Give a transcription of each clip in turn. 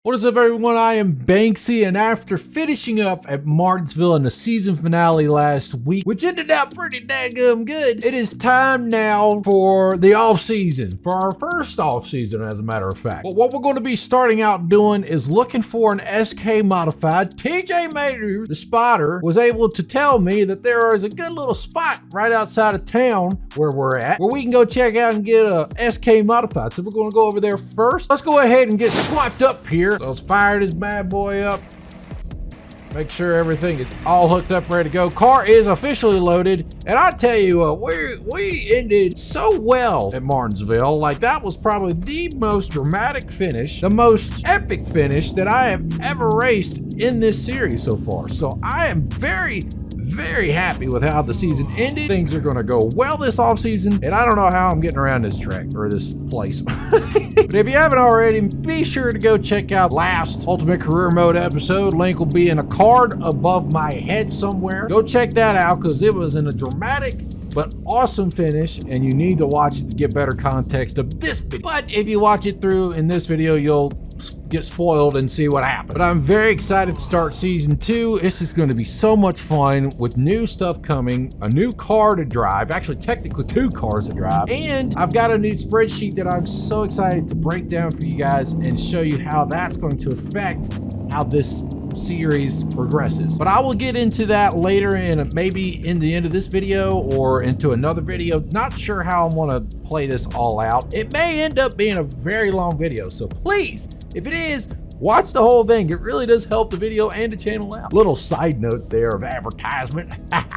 What is up, everyone? I am Banksy, and after finishing up at Martinsville in the season finale last week, which ended up pretty daggum good, it is time now for the off-season, for our first off-season, as a matter of fact. But what we're going to be starting out doing is looking for an SK modified. TJ Mater, the spotter, was able to tell me that there is a good little spot right outside of town where we're at, where we can go check out and get a SK modified. So we're going to go over there first. Let's go ahead and get swiped up here. So let's fire this bad boy up. Make sure everything is all hooked up, ready to go. Car is officially loaded. And I tell you what, we ended so well at Martinsville. Like, that was probably the most dramatic finish, the most epic finish that I have ever raced in this series so far. So I am very happy with how the season ended. Things are gonna go well this off season, and I don't know how I'm getting around this track or this place. But if you haven't already, be sure to go check out last Ultimate Career Mode episode. Link will be in a card above my head somewhere. Go check that out, because it was in a dramatic but awesome finish, and you need to watch it to get better context of this video. But if you watch it through in this video, you'll get spoiled and see what happened. But I'm very excited to start season 2. This is going to be so much fun with new stuff coming, a new car to drive, actually technically 2 cars to drive, and I've got a new spreadsheet that I'm so excited to break down for you guys and show you how that's going to affect how this series progresses. But I will get into that later, and maybe in the end of this video or into another video. Not sure how I'm gonna play this all out. It may end up being a very long video, so please, if it is, watch the whole thing. It really does help the video and the channel out. Little side note there of advertisement.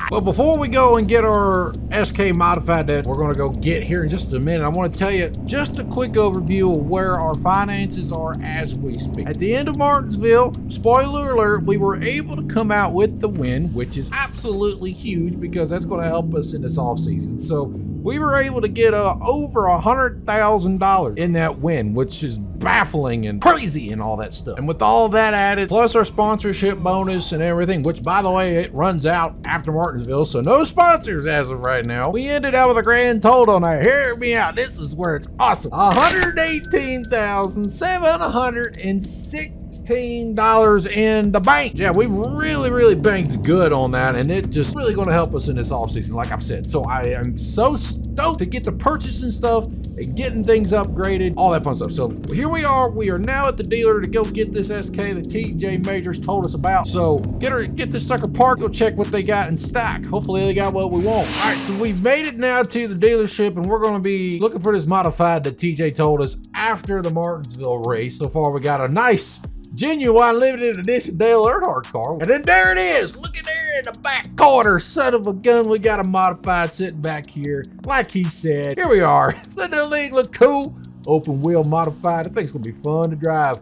But before we go and get our SK modified that we're gonna go get here in just a minute, I want to tell you just a quick overview of where our finances are as we speak. At the end of Martinsville, spoiler alert, we were able to come out with the win, which is absolutely huge because that's going to help us in this off season. So we were able to get over $100,000 in that win, which is baffling and crazy and all that stuff. And with all that added, plus our sponsorship bonus and everything, which by the way, it runs out after Martinsville, so no sponsors as of right now. We ended out with a grand total. Now hear me out, this is where it's awesome. $118,716 in the bank. Yeah, we really banked good on that, and it just really going to help us in this off season, like I've said. So I am so stoked to get to purchasing stuff and getting things upgraded, all that fun stuff. So here we are now at the dealer to go get this SK that TJ Majors told us about. So get this sucker parked, go check what they got in stock. Hopefully they got what we want. All right, so we've made it now to the dealership, and we're going to be looking for this modified that TJ told us after the Martinsville race. So far we got a nice genuine limited edition Dale Earnhardt car. And then there it is. Look at there in the back corner. Son of a gun. We got a modified sitting back here. Like he said. Here we are. Doesn't that thing look cool? Open wheel modified. I think it's going to be fun to drive.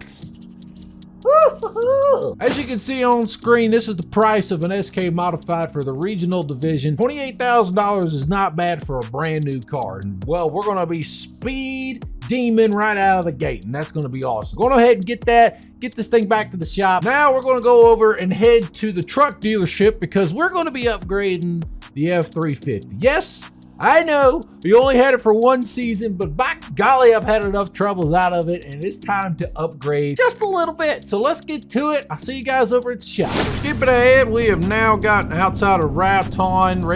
As you can see on screen, this is the price of an SK modified for the regional division. $28,000 is not bad for a brand new car. And well, we're going to be speed demon right out of the gate, and that's going to be awesome. Go ahead and get this thing back to the shop. Now we're going to go over and head to the truck dealership because we're going to be upgrading the F-350. Yes, I know we only had it for 1 season, but by golly, I've had enough troubles out of it, and it's time to upgrade just a little bit. So let's get to it. I'll see you guys over at the shop. Skipping ahead, we have now gotten outside of Radeon,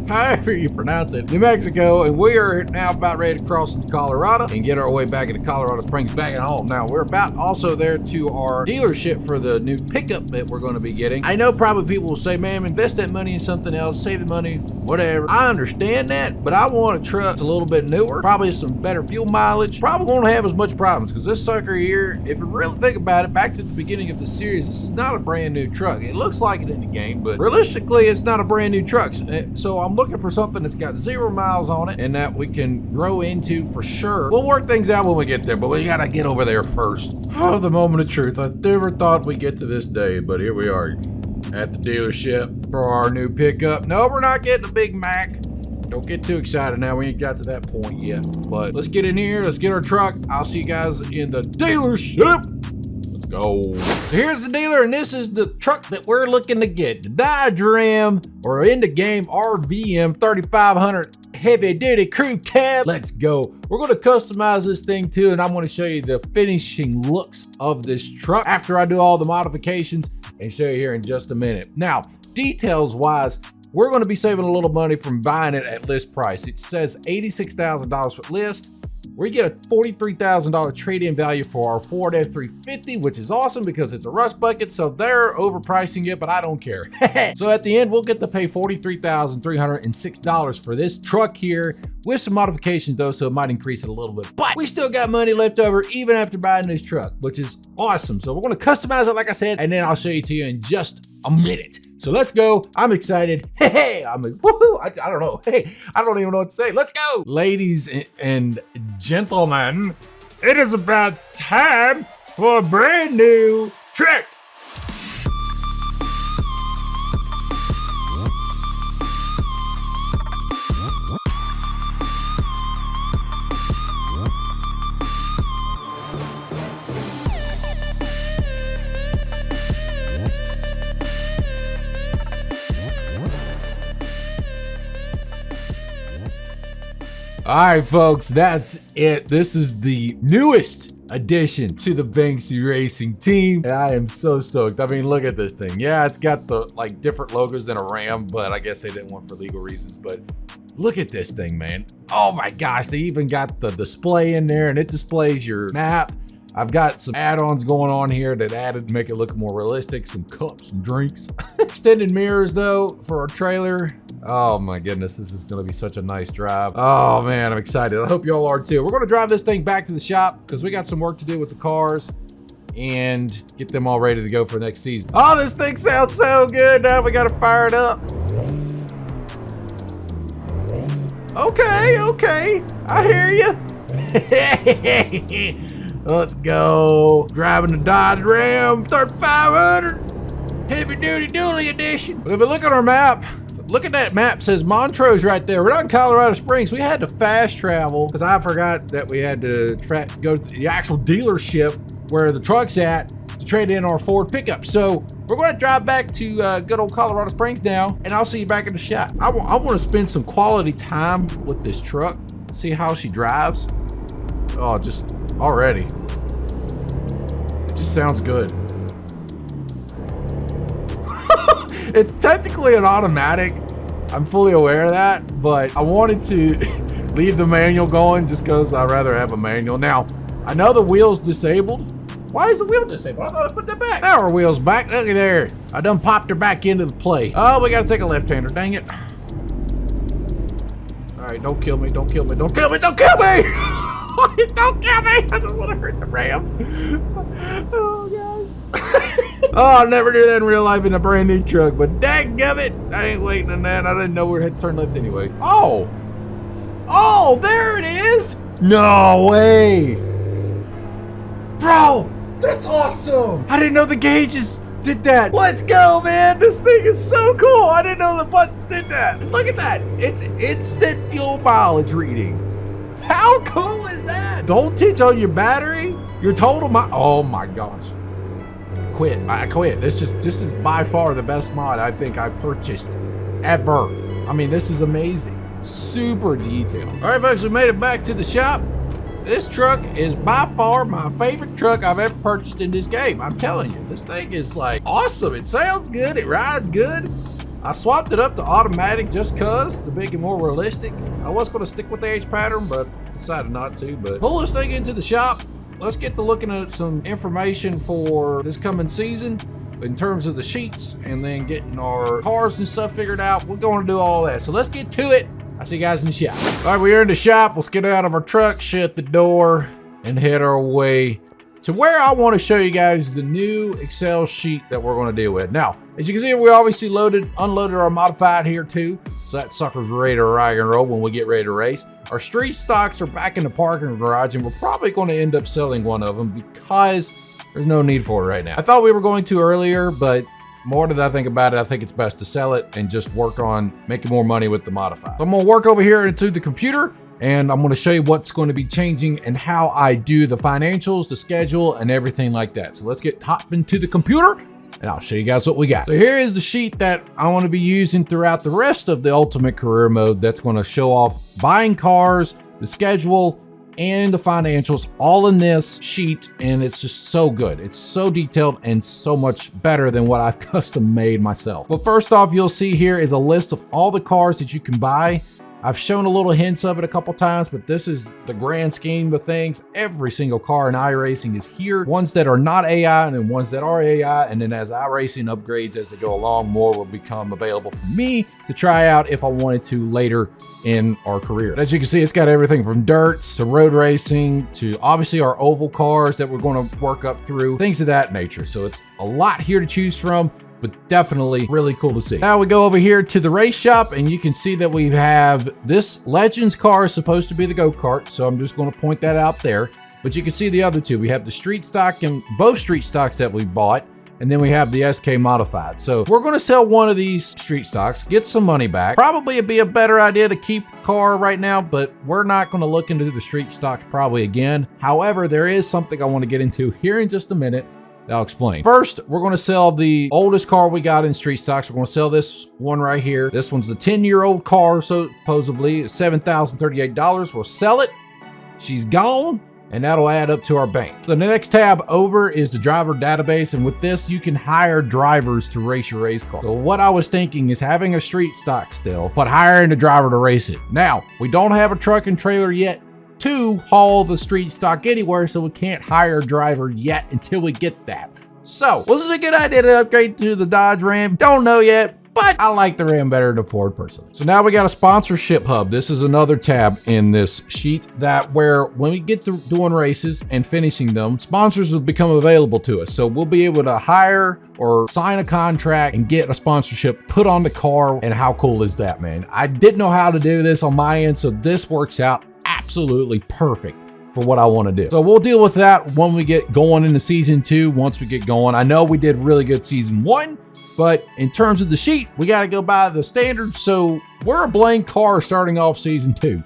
however you pronounce it, New Mexico, and we are now about ready to cross into Colorado and get our way back into Colorado Springs, back at home. Now we're about also there to our dealership for the new pickup that we're going to be getting. I know probably people will say, man, invest that money in something else, save the money, whatever. I understand that, but I want a truck that's a little bit newer, probably some better fuel mileage, probably won't have as much problems, because this sucker here, if you really think about it, back to the beginning of the series, this is not a brand new truck. It looks like it in the game, but realistically, it's not a brand new truck. So I'm looking for something that's got 0 miles on it and that we can grow into for sure. We'll work things out when we get there, but we gotta get over there first. Oh, the moment of truth. I never thought we'd get to this day, but here we are at the dealership for our new pickup. No, we're not getting a Big Mac. Don't get too excited now. We ain't got to that point yet. But let's get in here. Let's get our truck. I'll see you guys in the dealership. Let's go. So here's the dealer, and this is the truck that we're looking to get. The Dodge Ram, or in the game RVM 3500 heavy duty crew cab. Let's go. We're going to customize this thing too, and I'm going to show you the finishing looks of this truck after I do all the modifications and show you here in just a minute. Now, details wise, we're going to be saving a little money from buying it at list price. It says $86,000 for list. We get a $43,000 trade-in value for our Ford F-350, which is awesome because it's a rust bucket, so they're overpricing it, but I don't care. So at the end, we'll get to pay $43,306 for this truck here, with some modifications though, so it might increase it a little bit. But we still got money left over even after buying this truck, which is awesome. So we're gonna customize it like I said, and then I'll show you to you in just a minute. So let's go. I'm excited. Hey, I'm like, woohoo. I don't know. Hey, I don't even know what to say. Let's go. Ladies and gentlemen, it is about time for a brand new truck. All right, folks, that's it. This is the newest addition to the Banksy Racing team, and I am so stoked. I mean, look at this thing. Yeah, it's got the like different logos than a Ram, but I guess they didn't want for legal reasons. But look at this thing, man. Oh my gosh, they even got the display in there, and it displays your map. I've got some add-ons going on here that added to make it look more realistic, some cups and drinks. Extended mirrors though for our trailer. Oh my goodness, this is gonna be such a nice drive. Oh man, I'm excited. I hope y'all are too. We're gonna drive this thing back to the shop because we got some work to do with the cars and get them all ready to go for next season. Oh, this thing sounds so good. Now we gotta fire it up. Okay, I hear you. Let's go. Driving the Dodge Ram 3500 heavy duty dually edition. But if we look at our map, look at that map, it says Montrose right there. We're not in Colorado Springs. We had to fast travel because I forgot that we had to go to the actual dealership where the truck's at to trade in our Ford pickup. So we're going to drive back to good old Colorado Springs now, and I'll see you back in the shop. I want to spend some quality time with this truck, see how she drives. Oh, just already. It just sounds good. It's technically an automatic. I'm fully aware of that, but I wanted to leave the manual going just because I'd rather have a manual. Now, I know the wheel's disabled. Why is the wheel disabled? I thought I put that back. Now our wheel's back. Look at there. I done popped her back into the play. Oh, we gotta take a left-hander. Dang it. All right, don't kill me. Don't kill me. Don't kill me. Don't kill me. Don't kill me. I don't want to hurt the Ram. Oh, guys. Oh, I'll never do that in real life in a brand new truck, but dadgummit, I ain't waiting on that. I didn't know we had to turn left anyway. Oh, there it is. No way. Bro, that's awesome. I didn't know the gauges did that. Let's go, man. This thing is so cool. I didn't know the buttons did that. Look at that. It's instant fuel mileage reading. How cool is that? Don't teach on your battery, your total oh my gosh. I quit. This is by far the best mod I think I purchased ever. I mean, this is amazing. Super detailed. All right, folks, we made it back to the shop. This truck is by far my favorite truck I've ever purchased in this game. I'm telling you, this thing is like awesome. It sounds good. It rides good. I swapped it up to automatic just cause to make it more realistic. I was gonna stick with the H pattern, but decided not to. But pull this thing into the shop. Let's get to looking at some information for this coming season in terms of the sheets and then getting our cars and stuff figured out. We're gonna do all that. So let's get to it. I'll see you guys in the shop. All right, we're in the shop. Let's get out of our truck, shut the door, and head our way to where I want to show you guys the new Excel sheet that we're going to deal with. Now, as you can see, we obviously unloaded our modified here too. So that sucker's ready to rock and roll when we get ready to race. Our street stocks are back in the parking garage, and we're probably going to end up selling one of them because there's no need for it right now. I thought we were going to earlier, but more that I think about it, I think it's best to sell it and just work on making more money with the modified. So I'm going to work over here into the computer, and I'm going to show you what's going to be changing and how I do the financials, the schedule, and everything like that. So let's get hop into the computer and I'll show you guys what we got. So here is the sheet that I want to be using throughout the rest of the Ultimate Career Mode. That's going to show off buying cars, the schedule, and the financials all in this sheet, and it's just so good. It's so detailed and so much better than what I've custom made myself. But first off, you'll see here is a list of all the cars that you can buy. I've shown a little hints of it a couple times, but this is the grand scheme of things. Every single car in iRacing is here. Ones that are not AI and then ones that are AI. And then as iRacing upgrades as they go along, more will become available for me to try out if I wanted to later in our career. As you can see, it's got everything from dirts to road racing to obviously our oval cars that we're going to work up through, things of that nature. So it's a lot here to choose from, but definitely really cool to see. Now we go over here to the race shop, and you can see that we have this Legends car is supposed to be the go-kart, so I'm just going to point that out there. But you can see the other two. We have the street stock and both street stocks that we bought, and then we have the SK modified. So we're going to sell one of these street stocks, get some money back. Probably it'd be a better idea to keep the car right now, but we're not going to look into the street stocks probably again. However, there is something I want to get into here in just a minute. I'll explain. First, we're going to sell the oldest car we got in street stocks. We're going to sell this one right here. This one's the 10-year-old car, supposedly $7,038. We'll sell it. She's gone, and that'll add up to our bank. The next tab over is the driver database, and with this, you can hire drivers to race your race car. So what I was thinking is having a street stock still, but hiring a driver to race it. Now, we don't have a truck and trailer yet to haul the street stock anywhere, so we can't hire a driver yet until we get that. So, was it a good idea to upgrade to the Dodge Ram? Don't know yet, but I like the Ram better than the Ford personally. So now we got a sponsorship hub. This is another tab in this sheet that where when we get to doing races and finishing them, sponsors will become available to us. So we'll be able to hire or sign a contract and get a sponsorship put on the car. And how cool is that, man? I didn't know how to do this on my end, so this works out absolutely perfect for what I want to do. So we'll deal with that when we get going into season 2. Once we get going, I know we did really good season 1, but in terms of the sheet, we got to go by the standards. So we're a blank car starting off season 2.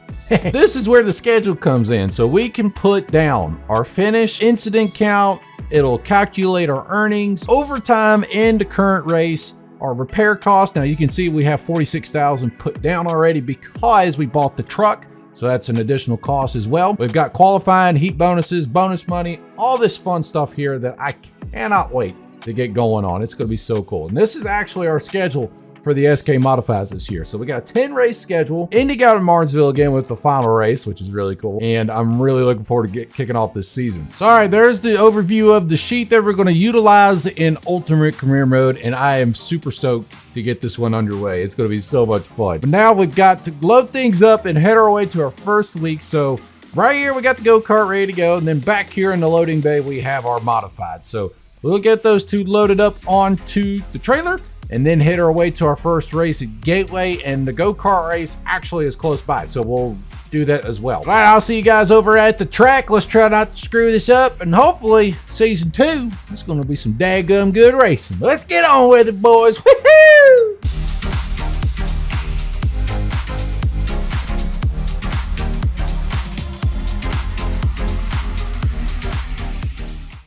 This is where the schedule comes in. So we can put down our finish, incident count. It'll calculate our earnings, overtime, and the current race, our repair cost. Now you can see we have 46,000 put down already because we bought the truck. So that's an additional cost as well. We've got qualifying, heat bonuses, bonus money, all this fun stuff here that I cannot wait to get going on. It's going to be so cool. And this is actually our schedule for the SK Modifieds this year. So we got a 10 race schedule. Indy got in Martinsville again with the final race, which is really cool. And I'm really looking forward to kicking off this season. So all right, there's the overview of the sheet that we're going to utilize in Ultimate Career Mode. And I am super stoked to get this one underway. It's going to be so much fun. But now we've got to load things up and head our way to our first week. So right here, we got the go-kart ready to go. And then back here in the loading bay, we have our modified. So we'll get those two loaded up onto the trailer and then head our way to our first race at Gateway, and the go-kart race actually is close by, so we'll do that as well. All right, I'll see you guys over at the track. Let's try not to screw this up, and hopefully season 2, it's gonna be some daggum good racing. Let's get on with it, boys. Woohoo!